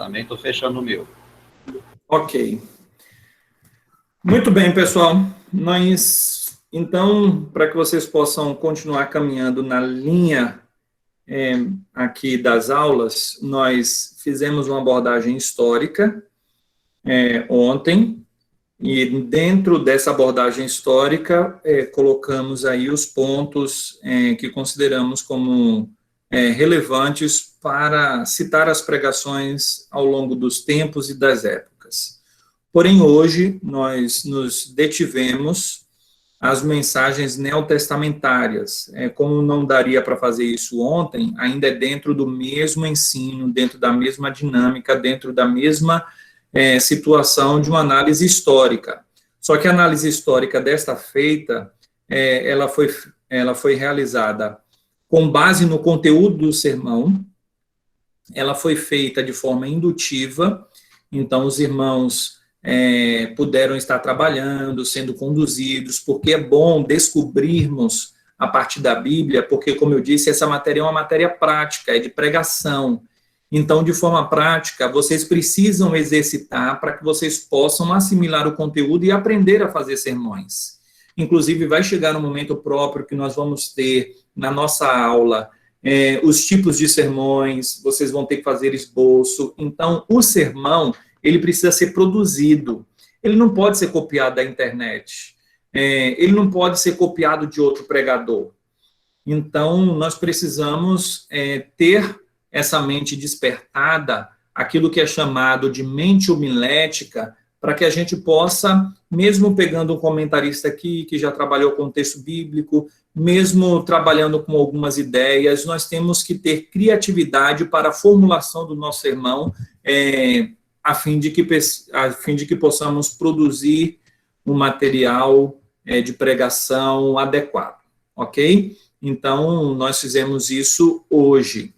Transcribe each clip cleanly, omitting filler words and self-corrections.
Também estou fechando o meu. Ok. Muito bem, pessoal. Então, para que vocês possam continuar caminhando na linha aqui das aulas, nós fizemos uma abordagem histórica ontem, e dentro dessa abordagem histórica, colocamos aí os pontos que consideramos como relevantes para citar as pregações ao longo dos tempos e das épocas. Porém, hoje, nós nos detivemos às mensagens neotestamentárias. Como não daria para fazer isso ontem, ainda é dentro do mesmo ensino, dentro da mesma dinâmica, dentro da mesma situação de uma análise histórica. Só que a análise histórica desta feita, ela foi realizada com base no conteúdo do sermão, ela foi feita de forma indutiva, então os irmãos puderam estar trabalhando, sendo conduzidos, porque é bom descobrirmos a partir da Bíblia, porque, como eu disse, essa matéria é uma matéria prática, é de pregação. Então, de forma prática, vocês precisam exercitar para que vocês possam assimilar o conteúdo e aprender a fazer sermões. Inclusive, vai chegar um momento próprio que nós vamos ter na nossa aula os tipos de sermões, vocês vão ter que fazer esboço. Então, o sermão, ele precisa ser produzido. Ele não pode ser copiado da internet. Ele não pode ser copiado de outro pregador. Então, nós precisamos ter essa mente despertada, aquilo que é chamado de mente homilética, para que a gente possa, mesmo pegando um comentarista aqui, que já trabalhou com o texto bíblico, mesmo trabalhando com algumas ideias, nós temos que ter criatividade para a formulação do nosso sermão, a fim de que possamos produzir um material de pregação adequado, ok? Então, nós fizemos isso hoje.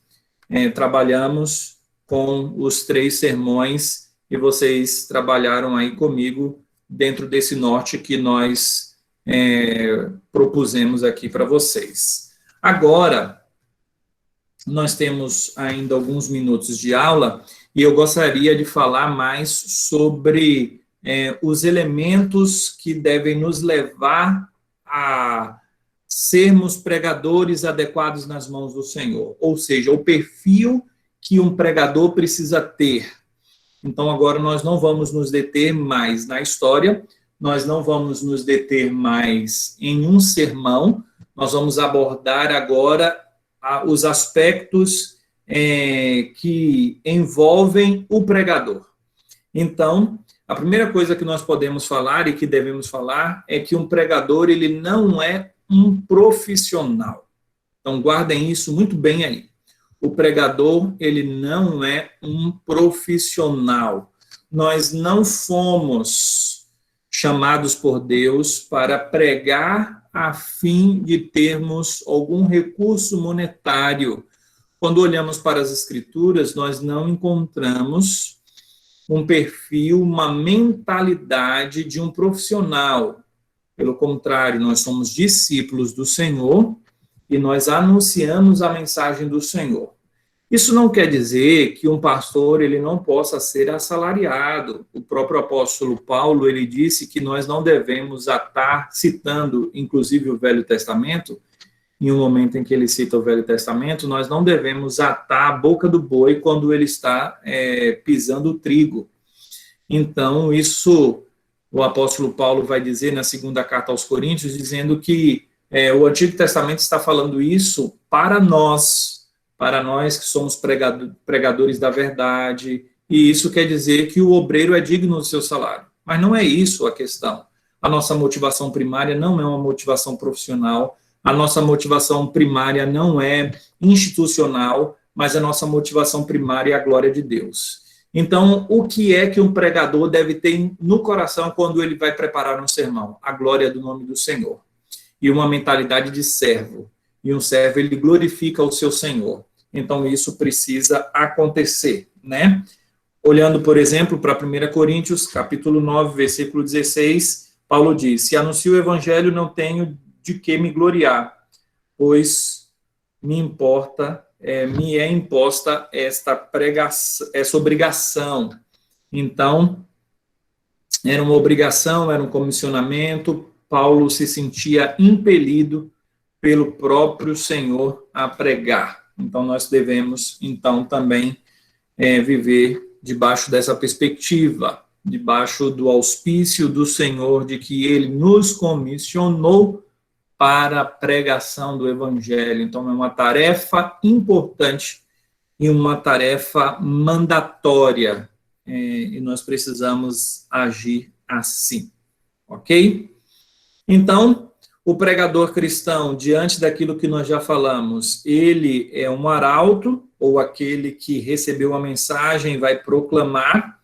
Trabalhamos com os 3 sermões e vocês trabalharam aí comigo dentro desse norte que nós propusemos aqui para vocês. Agora, nós temos ainda alguns minutos de aula e eu gostaria de falar mais sobre os elementos que devem nos levar a sermos pregadores adequados nas mãos do Senhor, ou seja, o perfil que um pregador precisa ter. Então, agora nós não vamos nos deter mais na história, nós não vamos nos deter mais em um sermão, nós vamos abordar agora os aspectos que envolvem o pregador. Então, a primeira coisa que nós podemos falar e que devemos falar é que um pregador, ele não é um profissional. Então, guardem isso muito bem aí. O pregador, ele não é um profissional. Nós não fomos chamados por Deus para pregar a fim de termos algum recurso monetário. Quando olhamos para as Escrituras, nós não encontramos um perfil, uma mentalidade de um profissional. Pelo contrário, nós somos discípulos do Senhor e nós anunciamos a mensagem do Senhor. Isso não quer dizer que um pastor ele não possa ser assalariado. O próprio apóstolo Paulo, ele disse que nós não devemos atar, citando inclusive o Velho Testamento, em um momento em que ele cita o Velho Testamento, nós não devemos atar a boca do boi quando ele está pisando o trigo. Então, isso o apóstolo Paulo vai dizer na segunda carta aos Coríntios, dizendo que o Antigo Testamento está falando isso para nós que somos pregadores da verdade, e isso quer dizer que o obreiro é digno do seu salário. Mas não é isso a questão. A nossa motivação primária não é uma motivação profissional, a nossa motivação primária não é institucional, mas a nossa motivação primária é a glória de Deus. Então, o que é que um pregador deve ter no coração quando ele vai preparar um sermão? A glória do nome do Senhor. E uma mentalidade de servo. E um servo, ele glorifica o seu Senhor. Então, isso precisa acontecer, né? Olhando, por exemplo, para 1 Coríntios, capítulo 9, versículo 16, Paulo diz: se anuncio o evangelho, não tenho de que me gloriar, pois me importa me é imposta esta pregação, essa obrigação. Então, era uma obrigação, era um comissionamento. Paulo se sentia impelido pelo próprio Senhor a pregar. Então, nós devemos, então, também viver debaixo dessa perspectiva, debaixo do auspício do Senhor, de que Ele nos comissionou para a pregação do Evangelho. Então, é uma tarefa importante e uma tarefa mandatória, e nós precisamos agir assim, ok? Então, o pregador cristão, diante daquilo que nós já falamos, ele é um arauto, ou aquele que recebeu a mensagem e vai proclamar.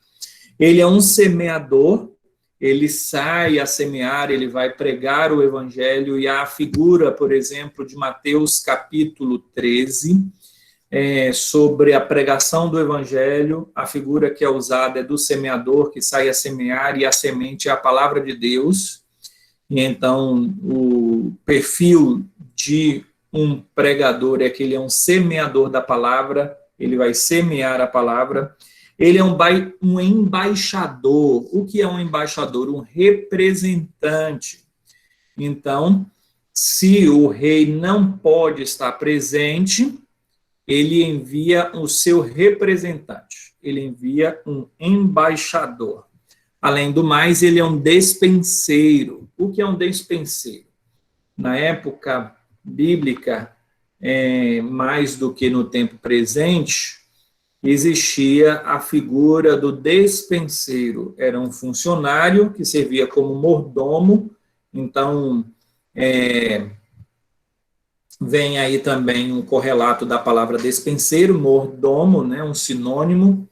Ele é um semeador, ele sai a semear, ele vai pregar o evangelho, e a figura, por exemplo, de Mateus capítulo 13, sobre a pregação do evangelho, a figura que é usada é do semeador, que sai a semear, e a semente é a palavra de Deus. E então, o perfil de um pregador é que ele é um semeador da palavra, ele vai semear a palavra. Ele é um embaixador. O que é um embaixador? Um representante. Então, se o rei não pode estar presente, ele envia o seu representante. Ele envia um embaixador. Além do mais, ele é um despenseiro. O que é um despenseiro? Na época bíblica, mais do que no tempo presente, existia a figura do despenseiro. Era um funcionário que servia como mordomo. Então, vem aí também um correlato da palavra despenseiro, mordomo, né, um sinônimo,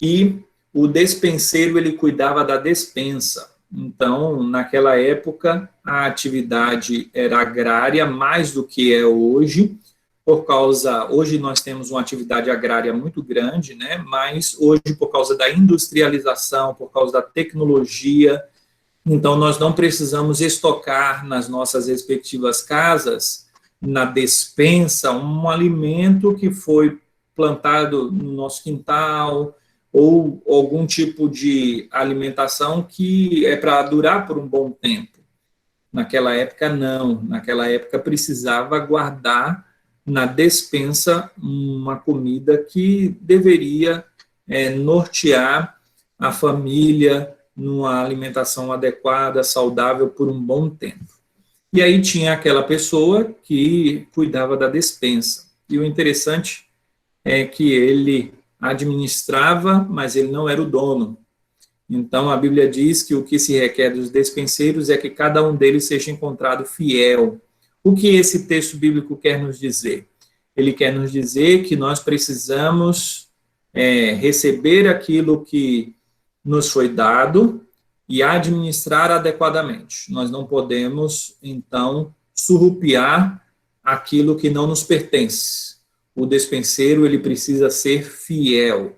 e o despenseiro, ele cuidava da despensa. Então, naquela época, a atividade era agrária, mais do que é hoje, hoje nós temos uma atividade agrária muito grande, né? Mas hoje, por causa da industrialização, por causa da tecnologia, então nós não precisamos estocar nas nossas respectivas casas, na despensa, um alimento que foi plantado no nosso quintal, ou algum tipo de alimentação que é para durar por um bom tempo. Naquela época, não. Naquela época, precisava guardar na despensa uma comida que deveria nortear a família numa alimentação adequada, saudável, por um bom tempo. E aí tinha aquela pessoa que cuidava da despensa. E o interessante é que ele administrava, mas ele não era o dono. Então, a Bíblia diz que o que se requer dos despenseiros é que cada um deles seja encontrado fiel. O que esse texto bíblico quer nos dizer? Ele quer nos dizer que nós precisamos receber aquilo que nos foi dado e administrar adequadamente. Nós não podemos, então, surrupiar aquilo que não nos pertence. O despenseiro, ele precisa ser fiel.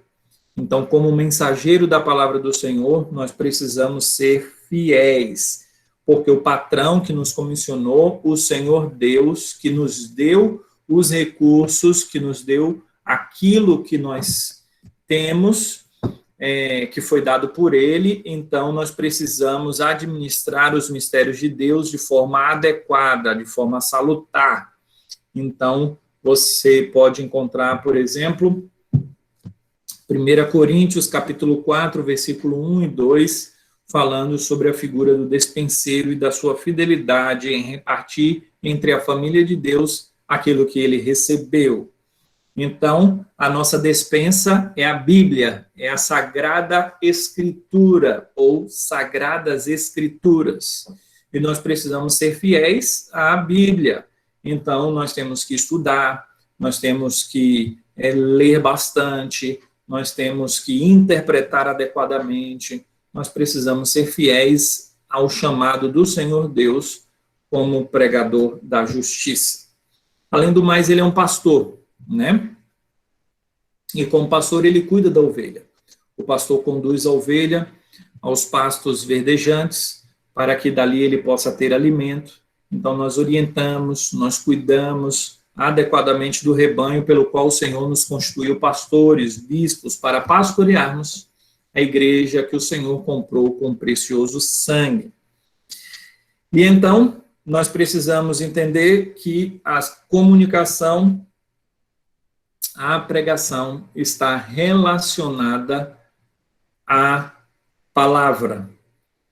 Então, como mensageiro da palavra do Senhor, nós precisamos ser fiéis, porque o patrão que nos comissionou, o Senhor Deus, que nos deu os recursos, que nos deu aquilo que nós temos, que foi dado por ele, então nós precisamos administrar os mistérios de Deus de forma adequada, de forma salutar. Então, você pode encontrar, por exemplo, 1 Coríntios, capítulo 4, versículo 1 e 2, falando sobre a figura do despenseiro e da sua fidelidade em repartir entre a família de Deus aquilo que ele recebeu. Então, a nossa despensa é a Bíblia, é a Sagrada Escritura, ou Sagradas Escrituras. E nós precisamos ser fiéis à Bíblia. Então, nós temos que estudar, nós temos que ler bastante, nós temos que interpretar adequadamente, nós precisamos ser fiéis ao chamado do Senhor Deus como pregador da justiça. Além do mais, ele é um pastor, né? E como pastor, ele cuida da ovelha. O pastor conduz a ovelha aos pastos verdejantes, para que dali ele possa ter alimento. Então, nós orientamos, nós cuidamos, adequadamente do rebanho pelo qual o Senhor nos constituiu pastores, bispos, para pastorearmos a igreja que o Senhor comprou com precioso sangue. E então, nós precisamos entender que a comunicação, a pregação está relacionada à palavra.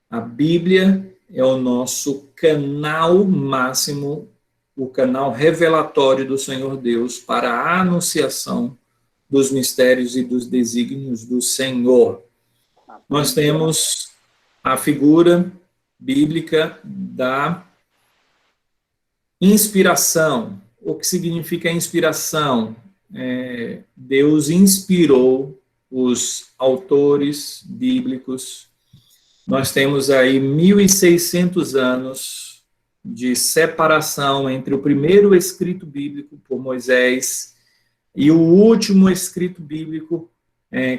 A Bíblia é o nosso canal máximo, o canal revelatório do Senhor Deus para a anunciação dos mistérios e dos desígnios do Senhor. Nós temos a figura bíblica da inspiração. O que significa inspiração? Deus inspirou os autores bíblicos. Nós temos aí 1.600 anos de separação entre o primeiro escrito bíblico por Moisés e o último escrito bíblico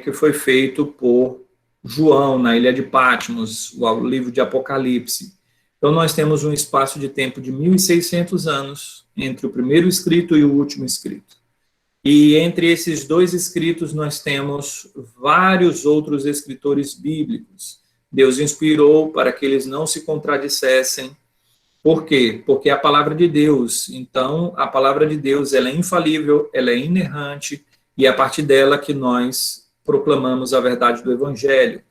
que foi feito por João, na ilha de Patmos, o livro de Apocalipse. Então, nós temos um espaço de tempo de 1.600 anos entre o primeiro escrito e o último escrito. E entre esses dois escritos, nós temos vários outros escritores bíblicos. Deus inspirou para que eles não se contradissessem. Por quê? Porque é a palavra de Deus. Então, a palavra de Deus, ela é infalível, ela é inerrante, e é a partir dela que nós proclamamos a verdade do Evangelho.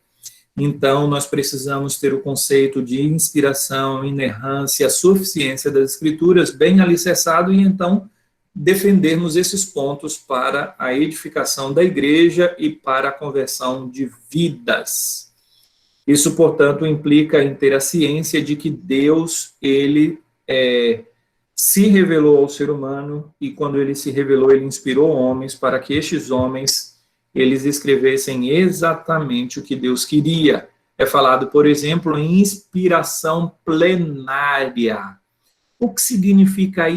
Então, nós precisamos ter o conceito de inspiração, inerrância, suficiência das Escrituras bem alicerçado e, então, defendermos esses pontos para a edificação da igreja e para a conversão de vidas. Isso, portanto, implica em ter a ciência de que Deus, ele se revelou ao ser humano, e quando ele se revelou, ele inspirou homens para que estes homens eles escrevessem exatamente o que Deus queria. É falado, por exemplo, em inspiração plenária. O que significa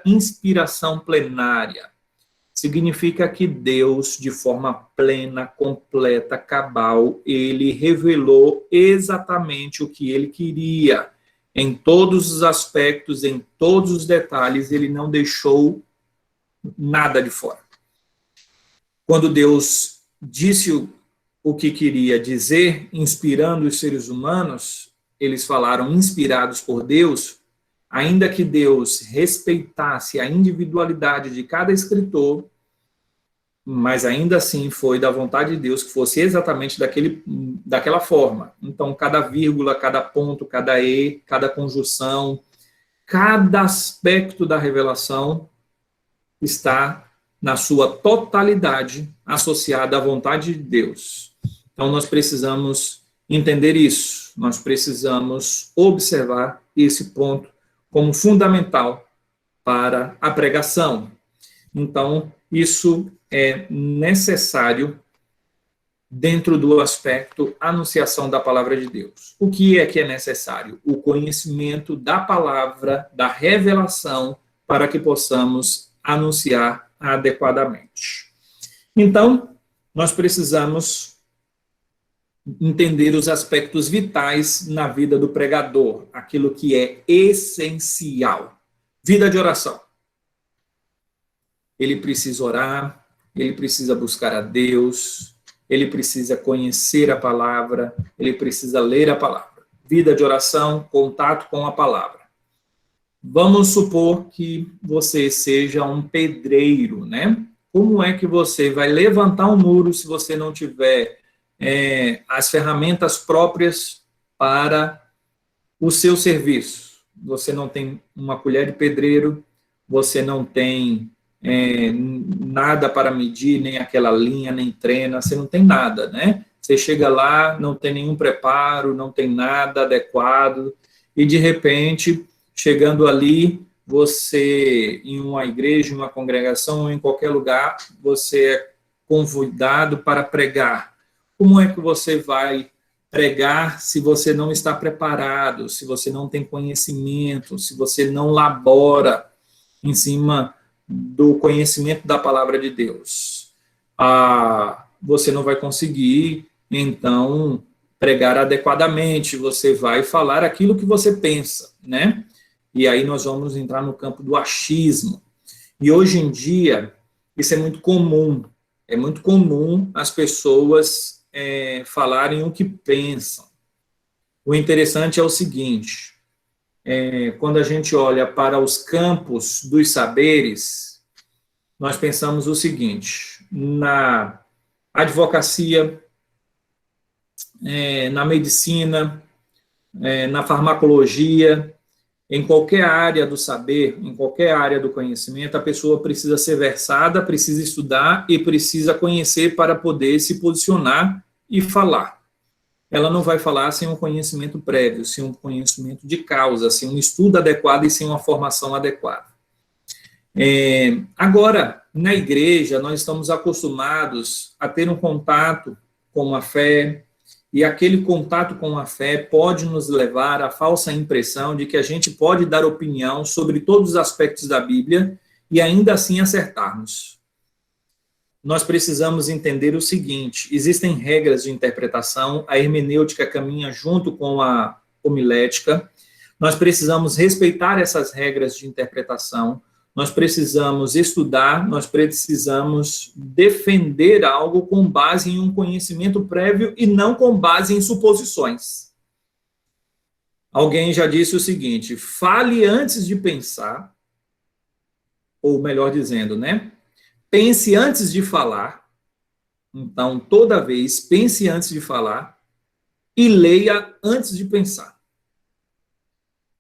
inspiração plenária? Significa que Deus, de forma plena, completa, cabal, ele revelou exatamente o que ele queria. Em todos os aspectos, em todos os detalhes, ele não deixou nada de fora. Quando Deus disse o que queria dizer, inspirando os seres humanos, eles falaram inspirados por Deus, ainda que Deus respeitasse a individualidade de cada escritor, mas ainda assim foi da vontade de Deus que fosse exatamente daquela forma. Então, cada vírgula, cada ponto, cada e, cada conjunção, cada aspecto da revelação está na sua totalidade associada à vontade de Deus. Então, nós precisamos entender isso, nós precisamos observar esse ponto como fundamental para a pregação. Então, isso é necessário dentro do aspecto anunciação da palavra de Deus. O que é necessário? O conhecimento da palavra, da revelação, para que possamos anunciar adequadamente. Então, nós precisamos entender os aspectos vitais na vida do pregador, aquilo que é essencial. Vida de oração. Ele precisa orar, ele precisa buscar a Deus, ele precisa conhecer a palavra, ele precisa ler a palavra. Vida de oração, contato com a palavra. Vamos supor que você seja um pedreiro, né? Como é que você vai levantar um muro se você não tiver as ferramentas próprias para o seu serviço? Você não tem uma colher de pedreiro, você não tem nada para medir, nem aquela linha, nem trena, você não tem nada, né? Você chega lá, não tem nenhum preparo, não tem nada adequado, e de repente, chegando ali, você, em uma igreja, em uma congregação, ou em qualquer lugar, você é convidado para pregar. Como é que você vai pregar se você não está preparado, se você não tem conhecimento, se você não labora em cima do conhecimento da palavra de Deus? Você não vai conseguir, então, pregar adequadamente, você vai falar aquilo que você pensa, né? E aí nós vamos entrar no campo do achismo. E hoje em dia, isso é muito comum as pessoas falarem o que pensam. O interessante é o seguinte, quando a gente olha para os campos dos saberes, nós pensamos o seguinte, na advocacia, na medicina, na farmacologia, em qualquer área do saber, em qualquer área do conhecimento, a pessoa precisa ser versada, precisa estudar e precisa conhecer para poder se posicionar e falar. Ela não vai falar sem um conhecimento prévio, sem um conhecimento de causa, sem um estudo adequado e sem uma formação adequada. Agora, na igreja, nós estamos acostumados a ter um contato com a fé, e aquele contato com a fé pode nos levar à falsa impressão de que a gente pode dar opinião sobre todos os aspectos da Bíblia e ainda assim acertarmos. Nós precisamos entender o seguinte, existem regras de interpretação, a hermenêutica caminha junto com a homilética, nós precisamos respeitar essas regras de interpretação, nós precisamos estudar, nós precisamos defender algo com base em um conhecimento prévio e não com base em suposições. Alguém já disse o seguinte, fale antes de pensar, ou melhor dizendo, né? Pense antes de falar, então, toda vez, pense antes de falar e leia antes de pensar.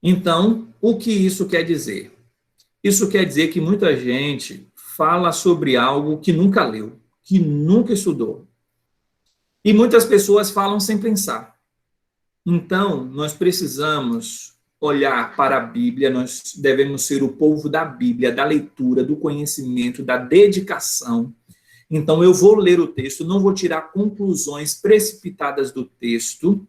Então, o que isso quer dizer? Isso quer dizer que muita gente fala sobre algo que nunca leu, que nunca estudou. E muitas pessoas falam sem pensar. Então, nós precisamos olhar para a Bíblia, nós devemos ser o povo da Bíblia, da leitura, do conhecimento, da dedicação. Então, eu vou ler o texto, não vou tirar conclusões precipitadas do texto,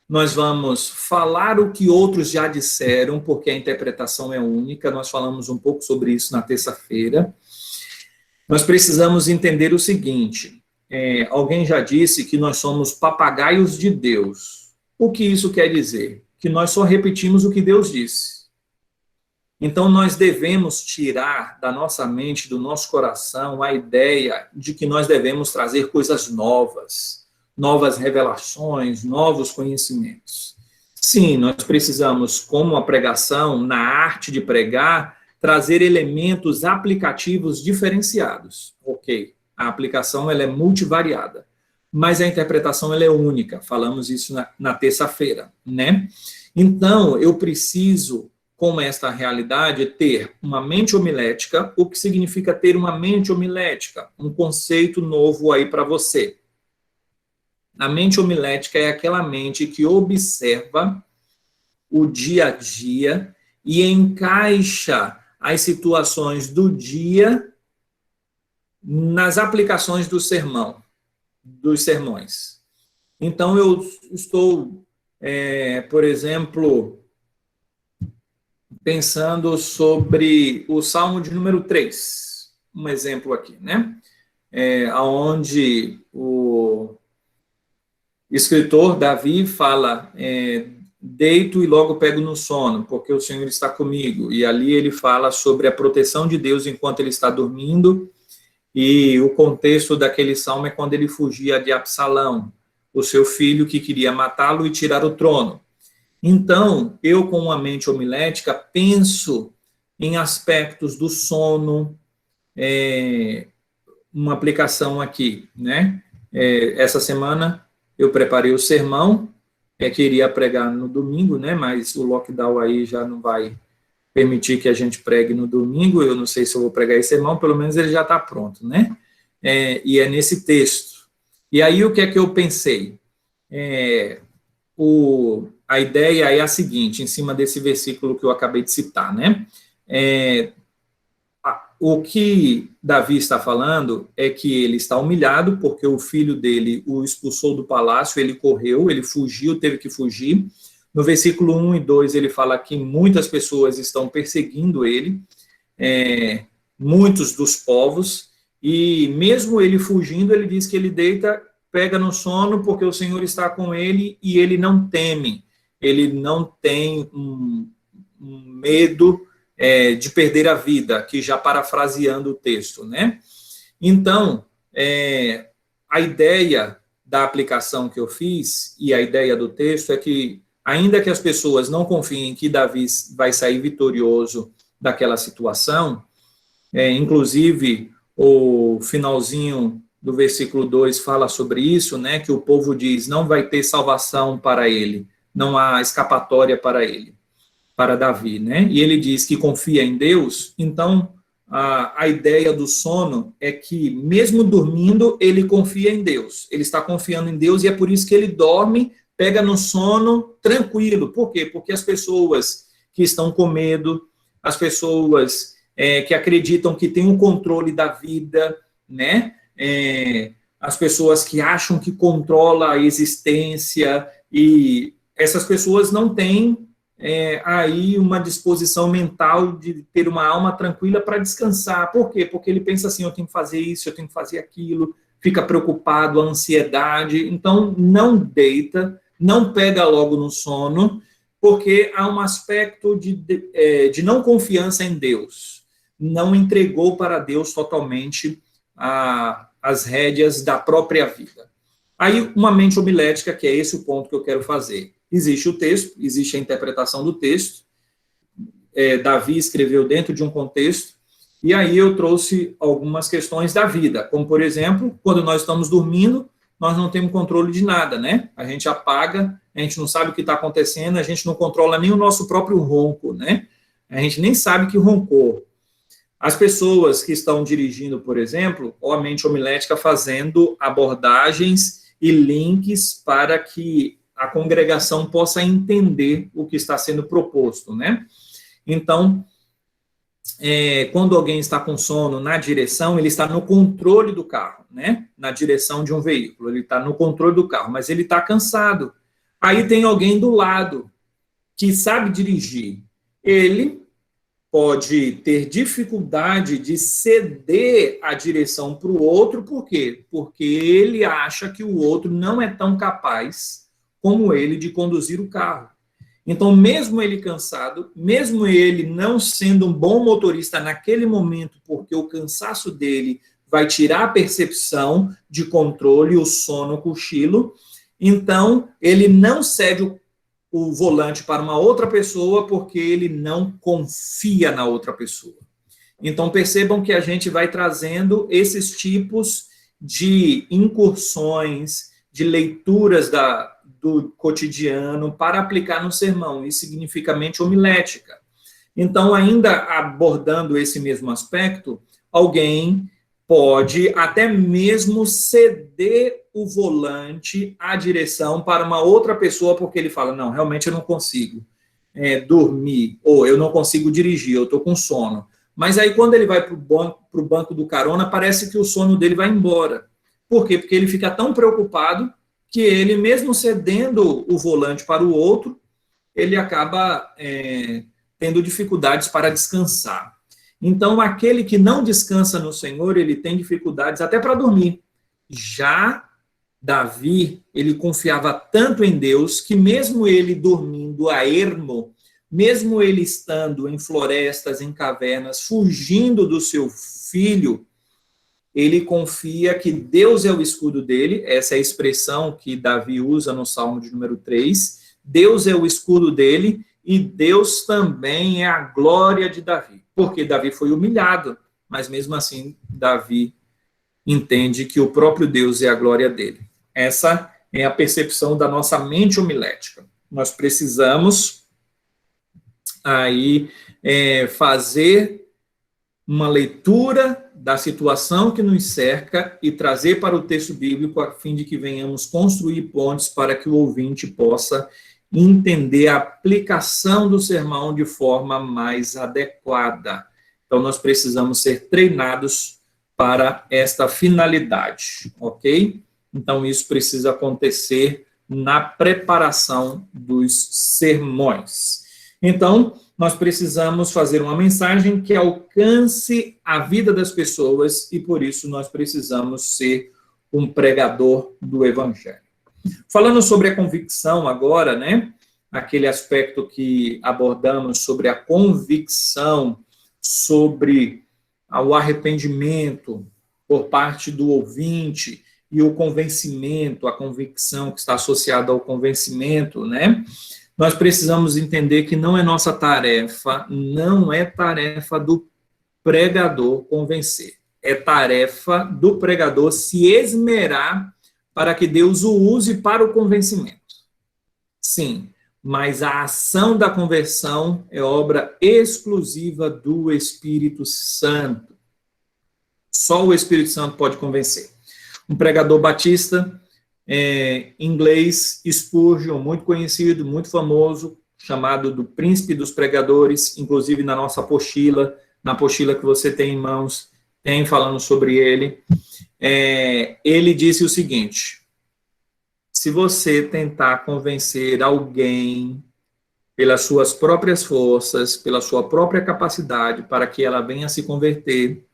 nós vamos falar o que outros já disseram, porque a interpretação é única, nós falamos um pouco sobre isso na terça-feira. Nós precisamos entender o seguinte, alguém já disse que nós somos papagaios de Deus. O que isso quer dizer? Que nós só repetimos o que Deus disse. Então, nós devemos tirar da nossa mente, do nosso coração, a ideia de que nós devemos trazer coisas novas, novas revelações, novos conhecimentos. Sim, nós precisamos, como a pregação, na arte de pregar, trazer elementos aplicativos diferenciados. Ok, a aplicação ela é multivariada, mas a interpretação ela é única, falamos isso na terça-feira, né? Então, eu preciso, com esta realidade, ter uma mente homilética. O que significa ter uma mente homilética? Um conceito novo aí para você. A mente homilética é aquela mente que observa o dia a dia e encaixa as situações do dia nas aplicações do sermão, dos sermões. Então, eu estou, por exemplo, pensando sobre o Salmo de número 3, um exemplo aqui, né? Onde o escritor Davi fala, deito e logo pego no sono, porque o Senhor está comigo. E ali ele fala sobre a proteção de Deus enquanto ele está dormindo, e o contexto daquele salmo é quando ele fugia de Absalão, o seu filho que queria matá-lo e tirar o trono. Então, eu com uma mente homilética penso em aspectos do sono, uma aplicação aqui, né? Essa semana eu preparei o sermão, queria pregar no domingo, né? Mas o lockdown aí já não vai permitir que a gente pregue no domingo. Eu não sei se eu vou pregar esse sermão, pelo menos ele já está pronto, né? E é nesse texto. E aí o que é que eu pensei? A ideia é a seguinte, em cima desse versículo que eu acabei de citar, né? O que Davi está falando é que ele está humilhado, porque o filho dele o expulsou do palácio, ele correu, ele fugiu, teve que fugir. No versículo 1 e 2, ele fala que muitas pessoas estão perseguindo ele, muitos dos povos, e mesmo ele fugindo, ele diz que ele deita, pega no sono, porque o Senhor está com ele, e ele não teme, ele não tem um medo de perder a vida, aqui já parafraseando o texto, né? Então, a ideia da aplicação que eu fiz e a ideia do texto é que, ainda que as pessoas não confiem que Davi vai sair vitorioso daquela situação, inclusive o finalzinho do versículo 2 fala sobre isso, né, que o povo diz, não vai ter salvação para ele, não há escapatória para ele, para Davi, né, e ele diz que confia em Deus. Então a ideia do sono é que, mesmo dormindo, ele confia em Deus, ele está confiando em Deus, e é por isso que ele dorme, pega no sono tranquilo. Por quê? Porque as pessoas que estão com medo, as pessoas que acreditam que têm o controle da vida, né, as pessoas que acham que controla a existência, e essas pessoas não têm aí uma disposição mental de ter uma alma tranquila para descansar. Por quê? Porque ele pensa assim, eu tenho que fazer isso, eu tenho que fazer aquilo, fica preocupado, a ansiedade. Então, não deita, não pega logo no sono, porque há um aspecto de não confiança em Deus. Não entregou para Deus totalmente as rédeas da própria vida. Aí, uma mente homilética, que é esse o ponto que eu quero fazer. Existe o texto, existe a interpretação do texto, Davi escreveu dentro de um contexto, e aí eu trouxe algumas questões da vida, como, por exemplo, quando nós estamos dormindo, nós não temos controle de nada, né? A gente apaga, a gente não sabe o que está acontecendo, a gente não controla nem o nosso próprio ronco, né? A gente nem sabe que roncou. As pessoas que estão dirigindo, por exemplo, ou a mente homilética fazendo abordagens e links para que a congregação possa entender o que está sendo proposto, né? Então, quando alguém está com sono na direção, ele está no controle do carro, né? Na direção de um veículo, ele está no controle do carro, mas ele está cansado. Aí tem alguém do lado que sabe dirigir. Ele pode ter dificuldade de ceder a direção para o outro, por quê? Porque ele acha que o outro não é tão capaz como ele de conduzir o carro. Então, mesmo ele cansado, mesmo ele não sendo um bom motorista naquele momento, porque o cansaço dele vai tirar a percepção de controle, o sono, o cochilo, então ele não cede o volante para uma outra pessoa porque ele não confia na outra pessoa. Então, percebam que a gente vai trazendo esses tipos de incursões, de leituras do cotidiano para aplicar no sermão. Isso significa mente homilética. Então, ainda abordando esse mesmo aspecto, alguém pode até mesmo ceder o volante, a direção, para uma outra pessoa, porque ele fala, não, realmente eu não consigo dormir, ou eu não consigo dirigir, eu estou com sono. Mas aí, quando ele vai para o banco do carona, parece que o sono dele vai embora. Por quê? Porque ele fica tão preocupado que ele, mesmo cedendo o volante para o outro, ele acaba tendo dificuldades para descansar. Então, aquele que não descansa no Senhor, ele tem dificuldades até para dormir. Já Davi, ele confiava tanto em Deus, que mesmo ele dormindo a ermo, mesmo ele estando em florestas, em cavernas, fugindo do seu filho, ele confia que Deus é o escudo dele. Essa é a expressão que Davi usa no Salmo de número 3. Deus é o escudo dele e Deus também é a glória de Davi. Porque Davi foi humilhado, mas mesmo assim Davi entende que o próprio Deus é a glória dele. Essa é a percepção da nossa mente homilética. Nós precisamos aí fazer uma leitura da situação que nos cerca e trazer para o texto bíblico a fim de que venhamos construir pontes para que o ouvinte possa entender a aplicação do sermão de forma mais adequada. Então, nós precisamos ser treinados para esta finalidade, ok? Então, isso precisa acontecer na preparação dos sermões. Então, nós precisamos fazer uma mensagem que alcance a vida das pessoas e, por isso, nós precisamos ser um pregador do Evangelho. Falando sobre a convicção agora, né? aquele aspecto que abordamos sobre a convicção, sobre o arrependimento por parte do ouvinte e o convencimento, a convicção que está associada ao convencimento, né? Nós precisamos entender que não é nossa tarefa, não é tarefa do pregador convencer. É tarefa do pregador se esmerar para que Deus o use para o convencimento. Sim, mas a ação da conversão é obra exclusiva do Espírito Santo. Só o Espírito Santo pode convencer. Um pregador batista, inglês, Spurgeon, muito conhecido, muito famoso, chamado do príncipe dos pregadores, inclusive na nossa apostila, na apostila que você tem em mãos, tem falando sobre ele. Ele disse o seguinte: se você tentar convencer alguém pelas suas próprias forças, pela sua própria capacidade, para que ela venha se converter,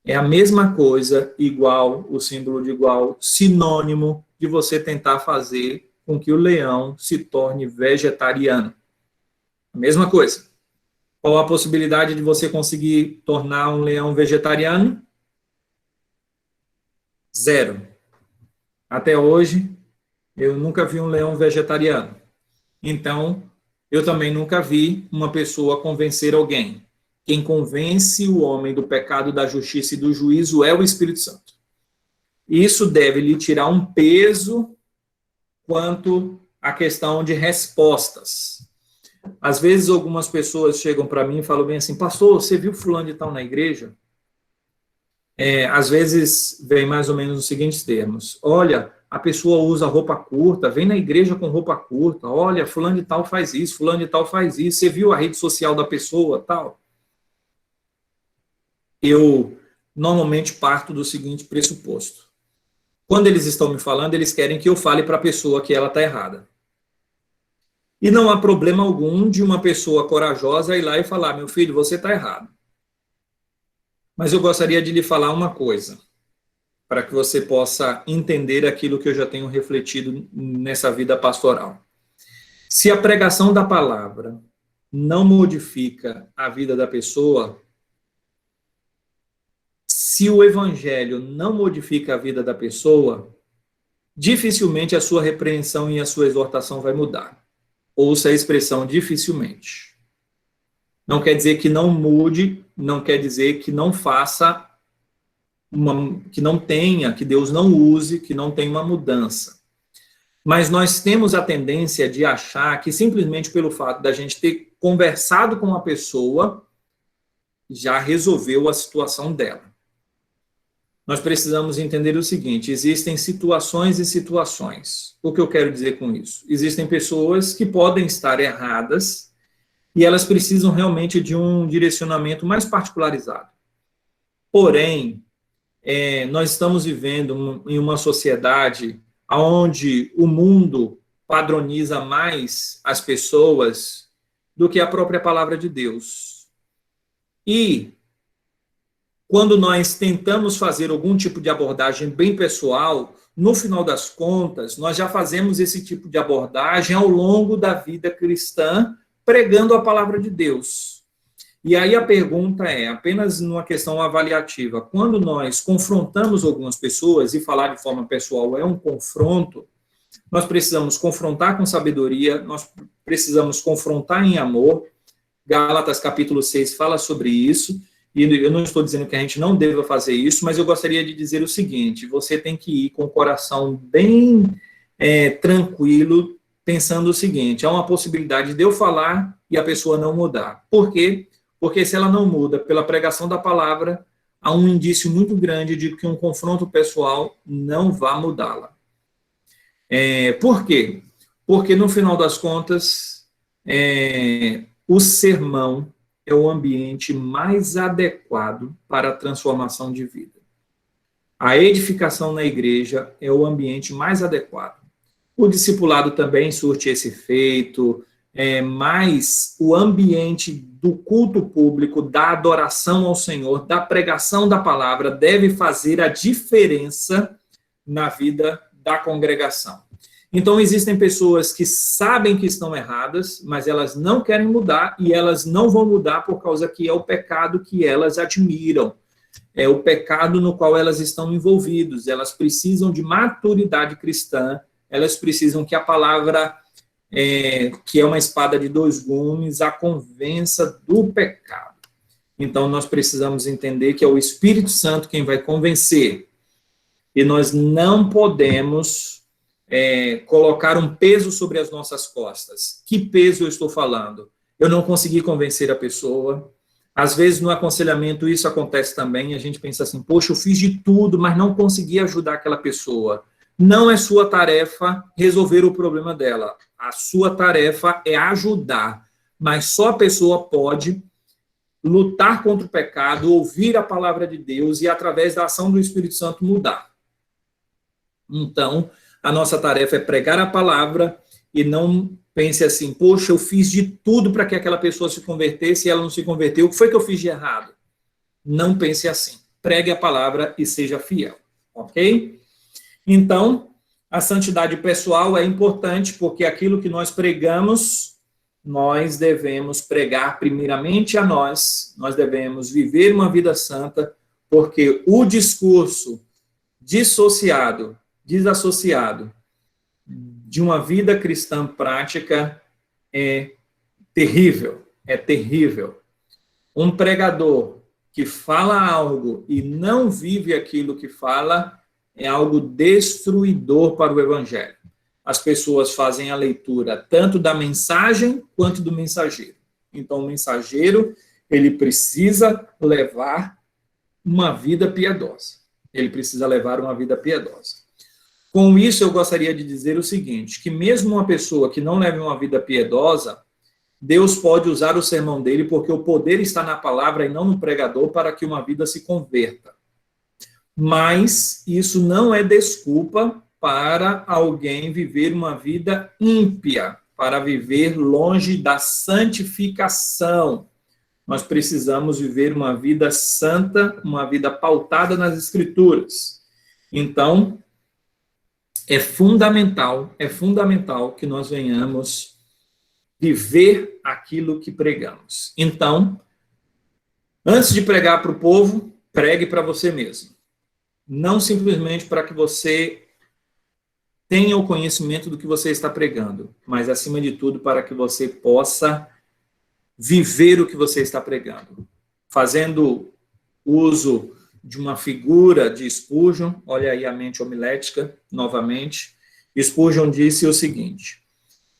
é a mesma coisa, igual, o símbolo de igual, sinônimo de você tentar fazer com que o leão se torne vegetariano. A mesma coisa. Qual a possibilidade de você conseguir tornar um leão vegetariano? 0. Até hoje, eu nunca vi um leão vegetariano. Então, eu também nunca vi uma pessoa convencer alguém. Quem convence o homem do pecado, da justiça e do juízo é o Espírito Santo. Isso deve lhe tirar um peso quanto à questão de respostas. Às vezes, algumas pessoas chegam para mim e falam bem assim: pastor, você viu fulano de tal na igreja? Às vezes, vem mais ou menos os seguintes termos: olha, a pessoa usa roupa curta, vem na igreja com roupa curta, olha, fulano de tal faz isso, fulano de tal faz isso, você viu a rede social da pessoa, tal? Eu normalmente parto do seguinte pressuposto: quando eles estão me falando, eles querem que eu fale para a pessoa que ela está errada. E não há problema algum de uma pessoa corajosa ir lá e falar: meu filho, você está errado. Mas eu gostaria de lhe falar uma coisa, para que você possa entender aquilo que eu já tenho refletido nessa vida pastoral. Se a pregação da palavra não modifica a vida da pessoa, se o evangelho não modifica a vida da pessoa, dificilmente a sua repreensão e a sua exortação vai mudar. Ouça a expressão dificilmente. Não quer dizer que não mude, não quer dizer que não faça, que não tenha, que Deus não use, que não tenha uma mudança. Mas nós temos a tendência de achar que simplesmente pelo fato da gente ter conversado com uma pessoa, já resolveu a situação dela. Nós precisamos entender o seguinte: existem situações e situações. O que eu quero dizer com isso? Existem pessoas que podem estar erradas e elas precisam realmente de um direcionamento mais particularizado. Porém, nós estamos vivendo em uma sociedade onde o mundo padroniza mais as pessoas do que a própria palavra de Deus. E quando nós tentamos fazer algum tipo de abordagem bem pessoal, no final das contas, nós já fazemos esse tipo de abordagem ao longo da vida cristã, pregando a palavra de Deus. E aí a pergunta é, apenas numa questão avaliativa, quando nós confrontamos algumas pessoas, e falar de forma pessoal é um confronto, nós precisamos confrontar com sabedoria, nós precisamos confrontar em amor. Gálatas capítulo 6 fala sobre isso, e eu não estou dizendo que a gente não deva fazer isso, mas eu gostaria de dizer o seguinte: você tem que ir com o coração bem tranquilo, pensando o seguinte: há uma possibilidade de eu falar e a pessoa não mudar. Por quê? Porque se ela não muda pela pregação da palavra, há um indício muito grande de que um confronto pessoal não vai mudá-la. Por quê? Porque, no final das contas, o sermão é o ambiente mais adequado para a transformação de vida. A edificação na igreja é o ambiente mais adequado. O discipulado também surte esse efeito, mas o ambiente do culto público, da adoração ao Senhor, da pregação da palavra, deve fazer a diferença na vida da congregação. Então, existem pessoas que sabem que estão erradas, mas elas não querem mudar, e elas não vão mudar por causa que é o pecado que elas admiram, é o pecado no qual elas estão envolvidas. Elas precisam de maturidade cristã, elas precisam que a palavra, que é uma espada de dois gumes, a convença do pecado. Então, nós precisamos entender que é o Espírito Santo quem vai convencer, e nós não podemos colocar um peso sobre as nossas costas. Que peso eu estou falando? Eu não consegui convencer a pessoa. Às vezes, no aconselhamento, isso acontece também. A gente pensa assim, poxa, eu fiz de tudo, mas não consegui ajudar aquela pessoa. Não é sua tarefa resolver o problema dela. A sua tarefa é ajudar. Mas só a pessoa pode lutar contra o pecado, ouvir a palavra de Deus e, através da ação do Espírito Santo, mudar. Então, a nossa tarefa é pregar a palavra e não pense assim, poxa, eu fiz de tudo para que aquela pessoa se convertesse e ela não se converteu. O que foi que eu fiz de errado? Não pense assim. Pregue a palavra e seja fiel. Ok? Então, a santidade pessoal é importante porque aquilo que nós pregamos, nós devemos pregar primeiramente a nós. Nós devemos viver uma vida santa, porque o discurso desassociado de uma vida cristã prática é terrível, é terrível. Um pregador que fala algo e não vive aquilo que fala é algo destruidor para o evangelho. As pessoas fazem a leitura tanto da mensagem quanto do mensageiro. Então, o mensageiro, ele precisa levar uma vida piedosa. Ele precisa levar uma vida piedosa. Com isso, eu gostaria de dizer o seguinte, que mesmo uma pessoa que não leve uma vida piedosa, Deus pode usar o sermão dele, porque o poder está na palavra e não no pregador, para que uma vida se converta. Mas isso não é desculpa para alguém viver uma vida ímpia, para viver longe da santificação. Nós precisamos viver uma vida santa, uma vida pautada nas Escrituras. Então, é fundamental que nós venhamos viver aquilo que pregamos. Então, antes de pregar para o povo, pregue para você mesmo. Não simplesmente para que você tenha o conhecimento do que você está pregando, mas, acima de tudo, para que você possa viver o que você está pregando. Fazendo uso de uma figura de Spurgeon, olha aí a mente homilética, novamente. Spurgeon disse o seguinte,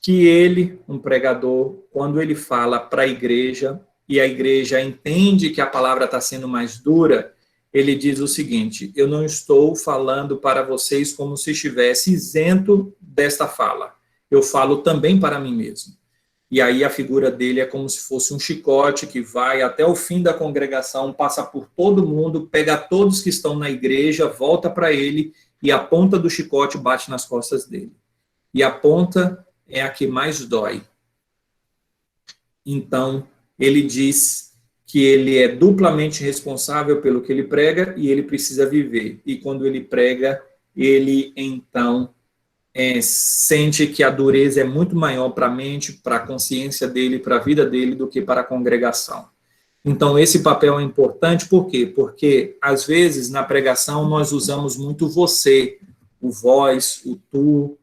que ele, um pregador, quando ele fala para a igreja, e a igreja entende que a palavra está sendo mais dura, ele diz o seguinte, eu não estou falando para vocês como se estivesse isento desta fala. Eu falo também para mim mesmo. E aí a figura dele é como se fosse um chicote que vai até o fim da congregação, passa por todo mundo, pega todos que estão na igreja, volta para ele e a ponta do chicote bate nas costas dele. E a ponta é a que mais dói. Então, ele diz que ele é duplamente responsável pelo que ele prega e ele precisa viver. E quando ele prega, ele então sente que a dureza é muito maior para a mente, para a consciência dele, para a vida dele, do que para a congregação. Então, esse papel é importante, por quê? Porque, às vezes, na pregação, nós usamos muito você, o vós, o tu,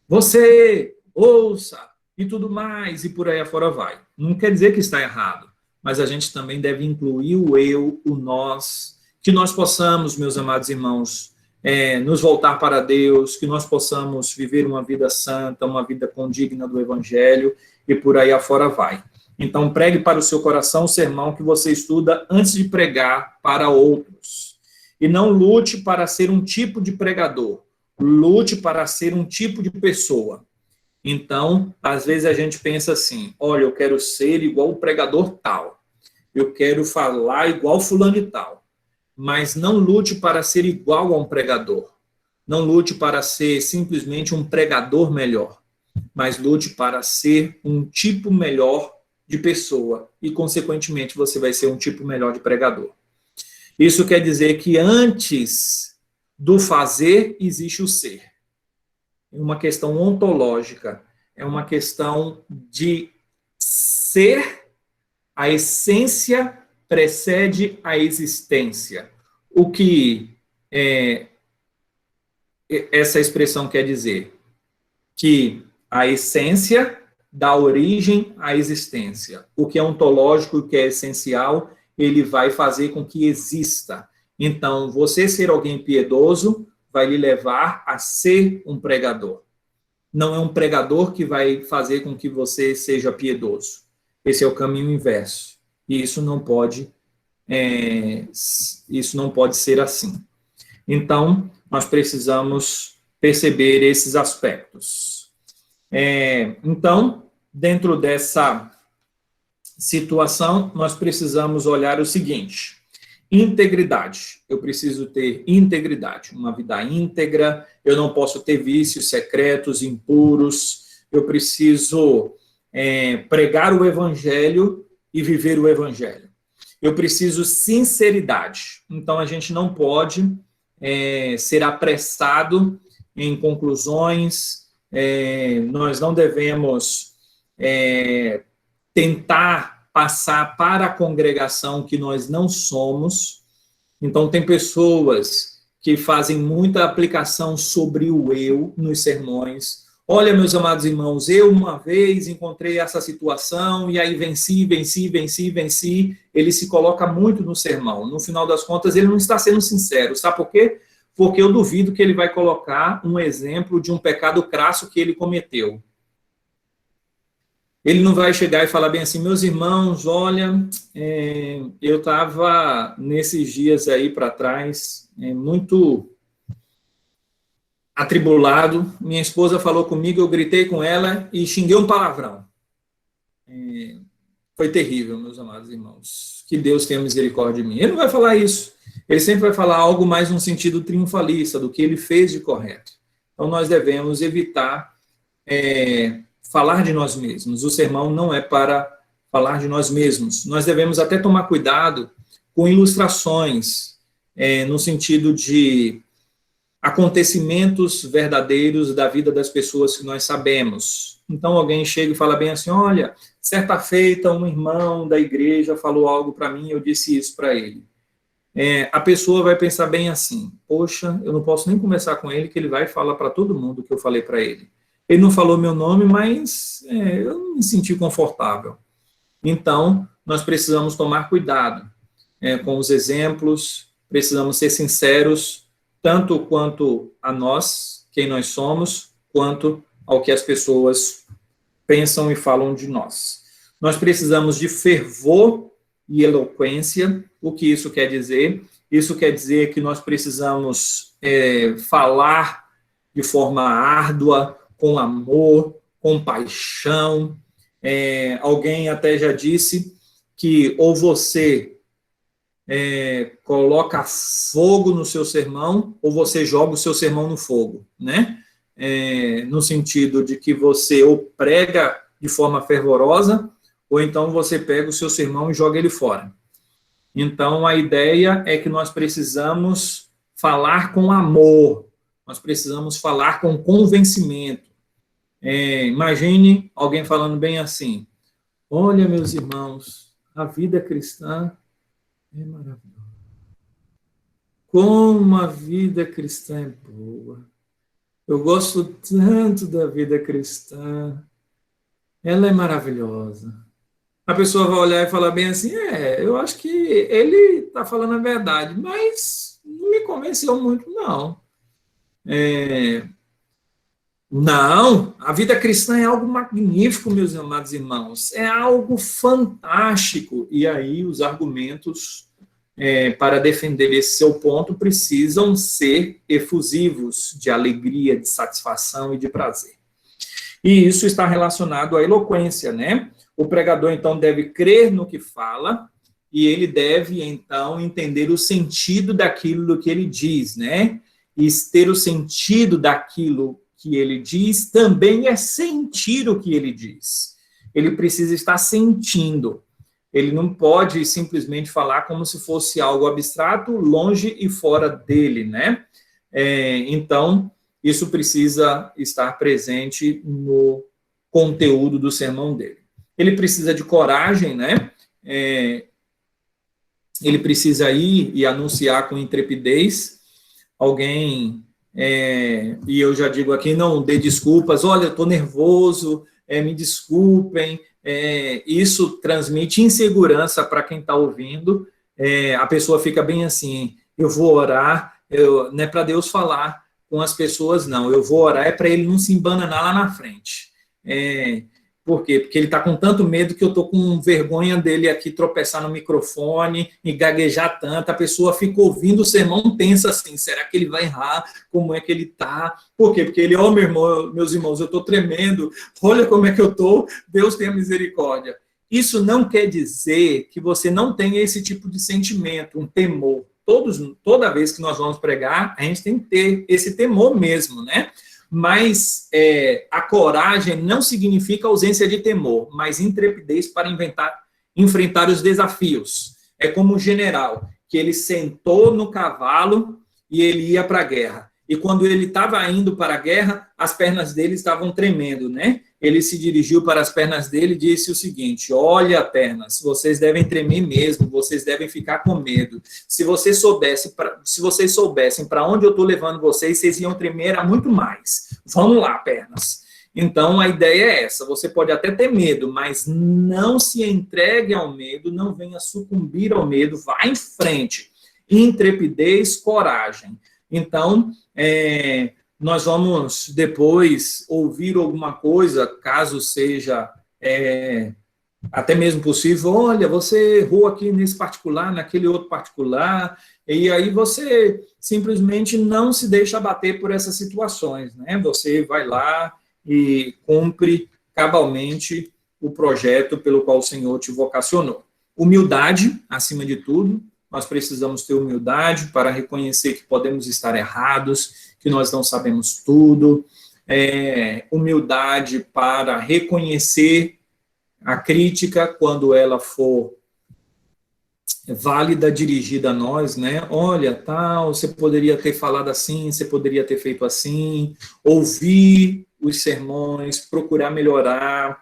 você, ouça, e tudo mais, e por aí afora vai. Não quer dizer que está errado, mas a gente também deve incluir o eu, o nós, que nós possamos, meus amados irmãos, nos voltar para Deus, que nós possamos viver uma vida santa, uma vida condigna do Evangelho, e por aí afora vai. Então, pregue para o seu coração o sermão que você estuda antes de pregar para outros. E não lute para ser um tipo de pregador, lute para ser um tipo de pessoa. Então, às vezes a gente pensa assim, olha, eu quero ser igual o pregador tal, eu quero falar igual fulano e tal. Mas não lute para ser igual a um pregador. Não lute para ser simplesmente um pregador melhor, mas lute para ser um tipo melhor de pessoa e, consequentemente, você vai ser um tipo melhor de pregador. Isso quer dizer que antes do fazer existe o ser. uma questão ontológica, é uma questão de ser, a essência precede a existência. O que essa expressão quer dizer? Que a essência dá origem à existência. O que é ontológico, o que é essencial, ele vai fazer com que exista. Então, você ser alguém piedoso vai lhe levar a ser um pregador. Não é um pregador que vai fazer com que você seja piedoso. Esse é o caminho inverso. E isso não pode ser assim. Então, nós precisamos perceber esses aspectos. Então, dentro dessa situação, nós precisamos olhar o seguinte: integridade. Eu preciso ter integridade, uma vida íntegra, eu não posso ter vícios secretos, impuros, eu preciso pregar o evangelho e viver o evangelho. Eu preciso sinceridade. Então, a gente não pode ser apressado em conclusões, nós não devemos tentar passar para a congregação que nós não somos. Então, tem pessoas que fazem muita aplicação sobre o eu nos sermões. Olha, meus amados irmãos, eu uma vez encontrei essa situação e aí venci. Ele se coloca muito no sermão. No final das contas, ele não está sendo sincero. Sabe por quê? Porque eu duvido que ele vai colocar um exemplo de um pecado crasso que ele cometeu. Ele não vai chegar e falar bem assim: meus irmãos, olha, eu estava nesses dias aí para trás, muito atribulado, minha esposa falou comigo, eu gritei com ela e xinguei um palavrão. Foi terrível, meus amados irmãos. Que Deus tenha misericórdia de mim. Ele não vai falar isso. Ele sempre vai falar algo mais no sentido triunfalista, do que ele fez de correto. Então, nós devemos evitar falar de nós mesmos. O sermão não é para falar de nós mesmos. Nós devemos até tomar cuidado com ilustrações, no sentido de acontecimentos verdadeiros da vida das pessoas que nós sabemos. Então, alguém chega e fala bem assim: olha, certa feita, um irmão da igreja falou algo para mim, eu disse isso para ele. A pessoa vai pensar bem assim: poxa, eu não posso nem conversar com ele, que ele vai falar para todo mundo o que eu falei para ele. Ele não falou meu nome, mas eu não me senti confortável. Então, nós precisamos tomar cuidado com os exemplos, precisamos ser sinceros, tanto quanto a nós, quem nós somos, quanto ao que as pessoas pensam e falam de nós. Nós precisamos de fervor e eloquência. O que isso quer dizer? Isso quer dizer que nós precisamos falar de forma árdua, com amor, com paixão. Alguém até já disse que ou você coloca fogo no seu sermão, ou você joga o seu sermão no fogo, né? No sentido de que você ou prega de forma fervorosa, ou então você pega o seu sermão e joga ele fora. Então, a ideia é que nós precisamos falar com amor, nós precisamos falar com convencimento. Imagine alguém falando bem assim: olha, meus irmãos, a vida cristã é maravilhosa. Como a vida cristã é boa. Eu gosto tanto da vida cristã. Ela é maravilhosa. A pessoa vai olhar e falar bem assim: eu acho que ele está falando a verdade, mas não me convenceu muito, não. Não, a vida cristã é algo magnífico, meus amados irmãos. É algo fantástico. E aí os argumentos para defender esse seu ponto precisam ser efusivos, de alegria, de satisfação e de prazer. E isso está relacionado à eloquência, né? O pregador, então, deve crer no que fala e ele deve, então, entender o sentido daquilo que ele diz, né? E ter o sentido daquilo que ele diz também é sentir o que ele diz. Ele precisa estar sentindo. Ele não pode simplesmente falar como se fosse algo abstrato, longe e fora dele, né? Então, isso precisa estar presente no conteúdo do sermão dele. Ele precisa de coragem, né? Ele precisa ir e anunciar com intrepidez. Alguém, e eu já digo aqui, não dê desculpas, olha, eu estou nervoso, me desculpem, isso transmite insegurança para quem está ouvindo, a pessoa fica bem assim, eu vou orar, não é para Deus falar com as pessoas, não, eu vou orar, é para ele não se embananar lá na frente. Por quê? Porque ele está com tanto medo que eu estou com vergonha dele aqui tropeçar no microfone e gaguejar tanto. A pessoa fica ouvindo o sermão, pensa assim, será que ele vai errar? Como é que ele está? Por quê? Porque ele, meus irmãos, eu estou tremendo, olha como é que eu estou, Deus tenha misericórdia. Isso não quer dizer que você não tenha esse tipo de sentimento, um temor. Toda vez que nós vamos pregar, a gente tem que ter esse temor mesmo, né? Mas a coragem não significa ausência de temor, mas intrepidez para enfrentar os desafios. É como um general, que ele sentou no cavalo e ele ia para a guerra. E quando ele estava indo para a guerra, as pernas dele estavam tremendo, né? Ele se dirigiu para as pernas dele e disse o seguinte, olha, pernas, vocês devem tremer mesmo, vocês devem ficar com medo. Se vocês soubessem para onde eu estou levando vocês iam tremer muito mais. Vamos lá, pernas. Então, a ideia é essa, você pode até ter medo, mas não se entregue ao medo, não venha sucumbir ao medo, vá em frente. Intrepidez, coragem. Então, nós vamos depois ouvir alguma coisa, caso seja até mesmo possível, olha, você errou aqui nesse particular, naquele outro particular, e aí você simplesmente não se deixa abater por essas situações, né? Você vai lá e cumpre cabalmente o projeto pelo qual o Senhor te vocacionou. Humildade, acima de tudo, nós precisamos ter humildade para reconhecer que podemos estar errados, que nós não sabemos tudo, humildade para reconhecer a crítica quando ela for válida, dirigida a nós, né? Olha, tal, você poderia ter falado assim, você poderia ter feito assim, ouvir os sermões, procurar melhorar.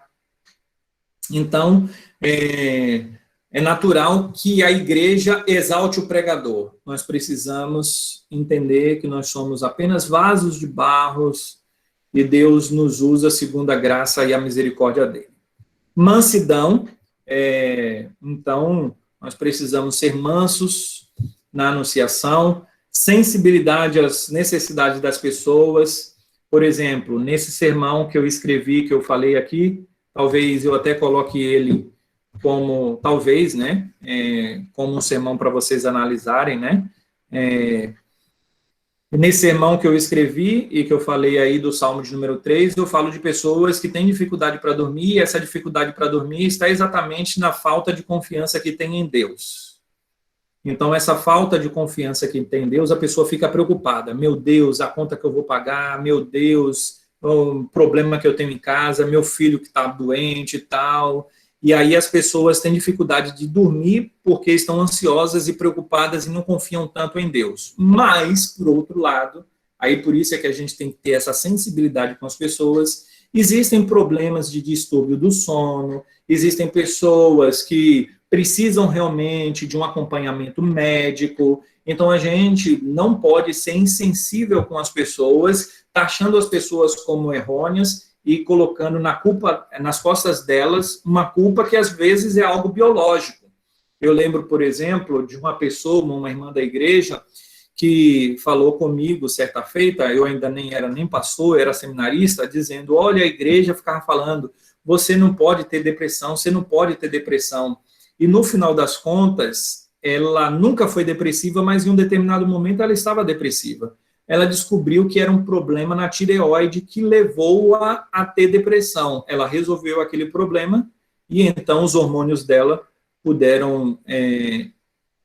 Então, é natural que a igreja exalte o pregador. Nós precisamos entender que nós somos apenas vasos de barros e Deus nos usa segundo a graça e a misericórdia dele. Mansidão, então, nós precisamos ser mansos na anunciação, sensibilidade às necessidades das pessoas. Por exemplo, nesse sermão que eu escrevi, que eu falei aqui, talvez eu até coloque ele como, talvez, né, como um sermão para vocês analisarem, né, nesse sermão que eu escrevi e que eu falei aí do Salmo de número 3, eu falo de pessoas que têm dificuldade para dormir, e essa dificuldade para dormir está exatamente na falta de confiança que tem em Deus. Então, essa falta de confiança que tem em Deus, a pessoa fica preocupada. Meu Deus, a conta que eu vou pagar, meu Deus, o problema que eu tenho em casa, meu filho que está doente e tal. E aí as pessoas têm dificuldade de dormir porque estão ansiosas e preocupadas e não confiam tanto em Deus. Mas, por outro lado, aí por isso é que a gente tem que ter essa sensibilidade com as pessoas, existem problemas de distúrbio do sono, existem pessoas que precisam realmente de um acompanhamento médico, então a gente não pode ser insensível com as pessoas, taxando as pessoas como errôneas, e colocando nas costas delas uma culpa que às vezes é algo biológico. Eu lembro, por exemplo, de uma pessoa, uma irmã da igreja, que falou comigo certa feita, eu ainda nem era nem pastor, era seminarista, dizendo, olha, a igreja ficava falando, você não pode ter depressão, você não pode ter depressão. E no final das contas, ela nunca foi depressiva, mas em um determinado momento ela estava depressiva. Ela descobriu que era um problema na tireoide que levou-a a ter depressão. Ela resolveu aquele problema e então os hormônios dela puderam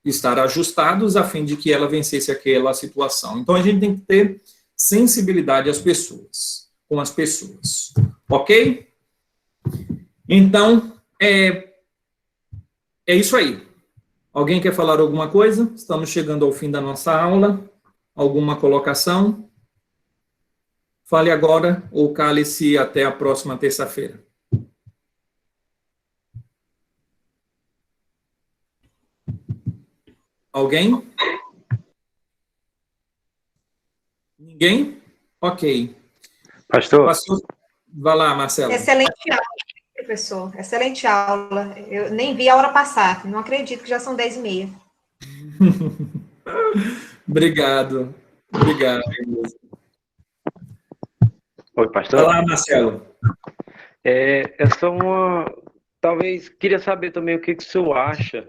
estar ajustados a fim de que ela vencesse aquela situação. Então, a gente tem que ter sensibilidade às pessoas, com as pessoas. Ok? Então, é isso aí. Alguém quer falar alguma coisa? Estamos chegando ao fim da nossa aula. Alguma colocação? Fale agora ou cale-se até a próxima terça-feira. Alguém? Ninguém? Ok. Pastor? Vai lá, Marcelo. Excelente aula, professor. Excelente aula. Eu nem vi a hora passar. Não acredito que já são 10h30. Obrigado. Obrigado. Oi, pastor. Vai lá, Marcelo. É só uma... Talvez, queria saber também o que o senhor acha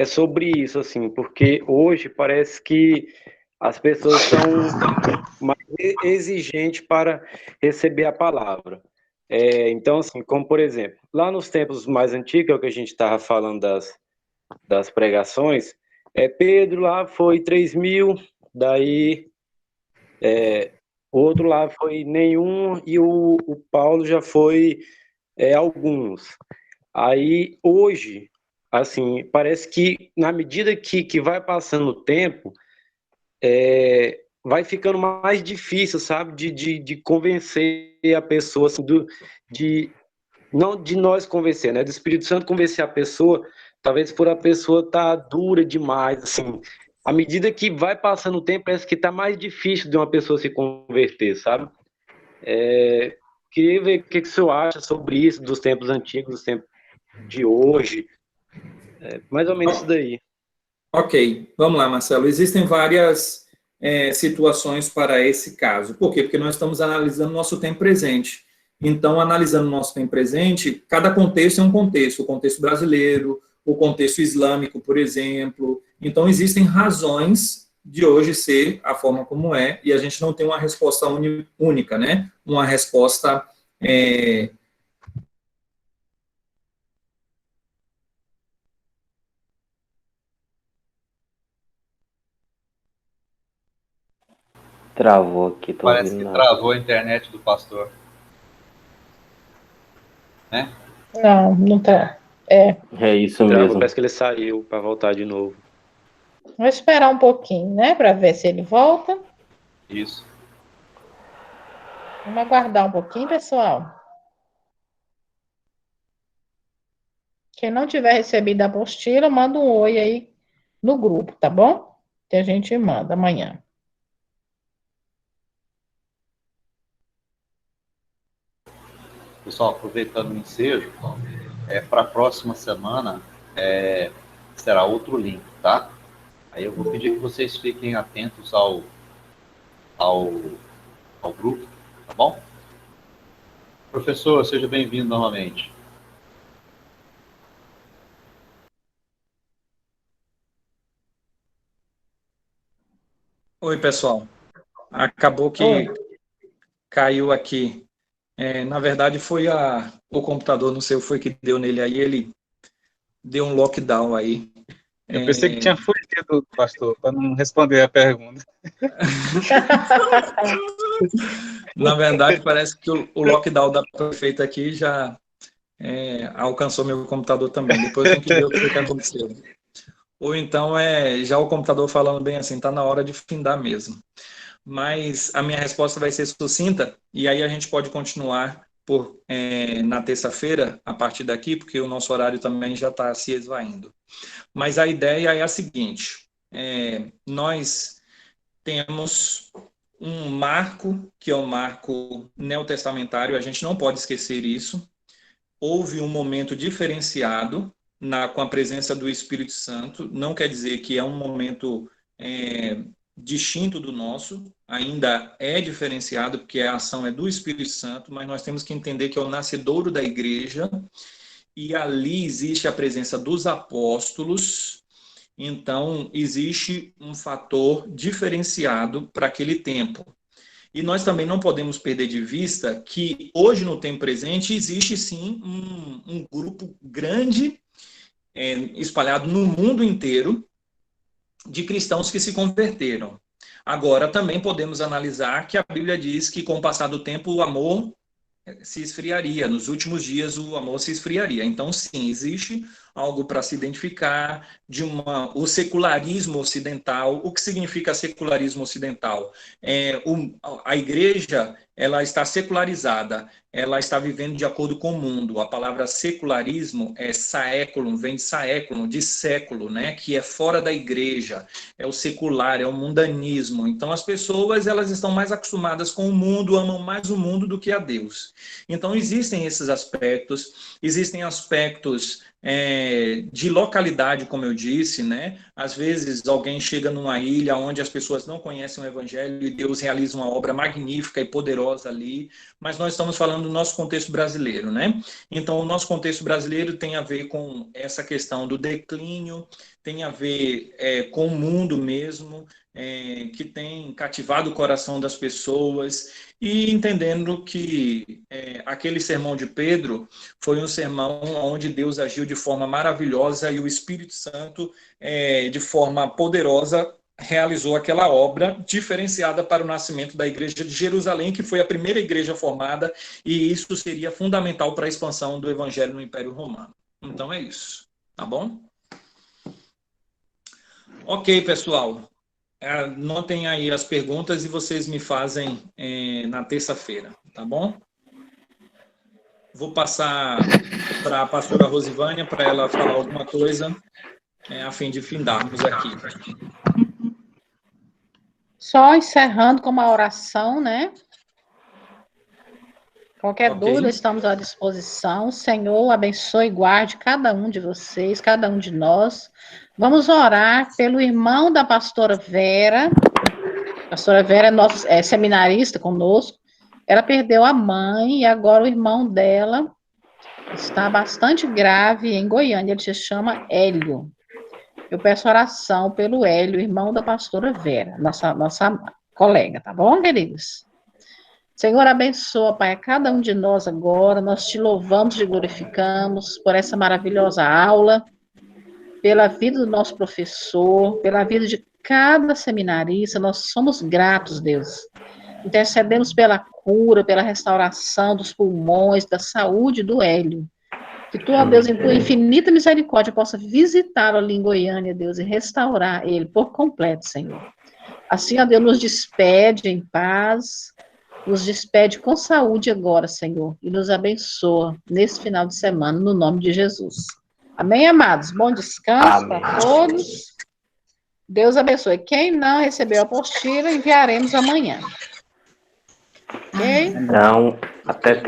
sobre isso, assim, porque hoje parece que as pessoas são mais exigentes para receber a palavra. Então, assim, como por exemplo, lá nos tempos mais antigos, é o que a gente estava falando das pregações, Pedro lá foi 3.000, daí o outro lá foi nenhum, e o Paulo já foi alguns. Aí, hoje, assim, parece que na medida que vai passando o tempo, vai ficando mais difícil, sabe, de convencer a pessoa, assim, não de nós convencer, né, do Espírito Santo convencer a pessoa, talvez por a pessoa estar dura demais, assim. À medida que vai passando o tempo, parece que está mais difícil de uma pessoa se converter, sabe? Queria ver o que o senhor acha sobre isso, dos tempos antigos, dos tempos de hoje, mais ou menos isso daí. Ok, vamos lá, Marcelo. Existem várias situações para esse caso. Por quê? Porque nós estamos analisando o nosso tempo presente. Então, analisando o nosso tempo presente, cada contexto é um contexto. O contexto brasileiro, o contexto islâmico, por exemplo. Então, existem razões de hoje ser a forma como é, e a gente não tem uma resposta única, né? Uma resposta Travou aqui, tô Parece ouvindo que nada. travou a internet do pastor. Né? Não tá. É isso Travou, mesmo. Parece que ele saiu para voltar de novo. Vou esperar um pouquinho, né, para ver se ele volta. Isso. Vamos aguardar um pouquinho, pessoal. Quem não tiver recebido a apostila, manda um oi aí no grupo, tá bom? Que a gente manda amanhã. Pessoal, aproveitando o ensejo, para a próxima semana será outro link, tá? Aí eu vou pedir que vocês fiquem atentos ao grupo, tá bom? Professor, seja bem-vindo novamente. Oi, pessoal. Acabou que caiu aqui. Na verdade, foi o computador, não sei o que foi que deu nele aí, ele deu um lockdown aí. Eu pensei que tinha fugido, pastor, para não responder a pergunta. Na verdade, parece que o lockdown da prefeita aqui já alcançou meu computador também. Depois tem que ver o que aconteceu. Ou então já o computador falando bem assim, está na hora de findar mesmo. Mas a minha resposta vai ser sucinta, e aí a gente pode continuar na terça-feira, a partir daqui, porque o nosso horário também já está se esvaindo. Mas a ideia é a seguinte, nós temos um marco, que é o marco neotestamentário, a gente não pode esquecer isso. Houve um momento diferenciado com a presença do Espírito Santo, não quer dizer que é um momento distinto do nosso, ainda é diferenciado, porque a ação é do Espírito Santo, mas nós temos que entender que é o nascedouro da igreja, e ali existe a presença dos apóstolos, então existe um fator diferenciado para aquele tempo. E nós também não podemos perder de vista que hoje, no tempo presente, existe sim um grupo grande, espalhado no mundo inteiro, de cristãos que se converteram. Agora, também podemos analisar que a Bíblia diz que, com o passar do tempo, o amor se esfriaria. Nos últimos dias, o amor se esfriaria. Então, sim, existe algo para se identificar, o secularismo ocidental. O que significa secularismo ocidental? A igreja, ela está secularizada, ela está vivendo de acordo com o mundo. A palavra secularismo é saeculum, vem de saeculum, de século, né? Que é fora da igreja, é o secular, é o mundanismo. Então, as pessoas, elas estão mais acostumadas com o mundo, amam mais o mundo do que a Deus. Então, existem esses aspectos, existem aspectos de localidade, como eu disse, né? Às vezes alguém chega numa ilha onde as pessoas não conhecem o evangelho e Deus realiza uma obra magnífica e poderosa ali, mas nós estamos falando do nosso contexto brasileiro, né? Então, o nosso contexto brasileiro tem a ver com essa questão do declínio, tem a ver com o mundo mesmo, que tem cativado o coração das pessoas, e entendendo que aquele sermão de Pedro foi um sermão onde Deus agiu de forma maravilhosa e o Espírito Santo, de forma poderosa, realizou aquela obra diferenciada para o nascimento da igreja de Jerusalém, que foi a primeira igreja formada, e isso seria fundamental para a expansão do evangelho no Império Romano. Então é isso, tá bom? Ok, pessoal. Anotem aí as perguntas e vocês me fazem na terça-feira, tá bom? Vou passar para a pastora Rosivânia para ela falar alguma coisa, a fim de findarmos aqui. Só encerrando com uma oração, né? Qualquer dúvida, estamos à disposição. Senhor, abençoe e guarde cada um de vocês, cada um de nós. Vamos orar pelo irmão da pastora Vera. A pastora Vera é seminarista conosco. Ela perdeu a mãe e agora o irmão dela está bastante grave em Goiânia. Ele se chama Hélio. Eu peço oração pelo Hélio, irmão da pastora Vera, nossa colega, tá bom, queridos? Senhor, abençoa, Pai, a cada um de nós agora. Nós te louvamos e glorificamos por essa maravilhosa aula, pela vida do nosso professor, pela vida de cada seminarista. Nós somos gratos, Deus. Intercedemos pela cura, pela restauração dos pulmões, da saúde do Hélio. Que tu, ó Deus, em tua infinita misericórdia, possa visitá-lo ali em Goiânia, Deus, e restaurar ele por completo, Senhor. Assim, ó Deus, nos despede em paz, nos despede com saúde agora, Senhor, e nos abençoa nesse final de semana, no nome de Jesus. Amém, amados? Bom descanso para todos. Deus abençoe. Quem não recebeu a apostila, enviaremos amanhã. Ok? Então, até terça.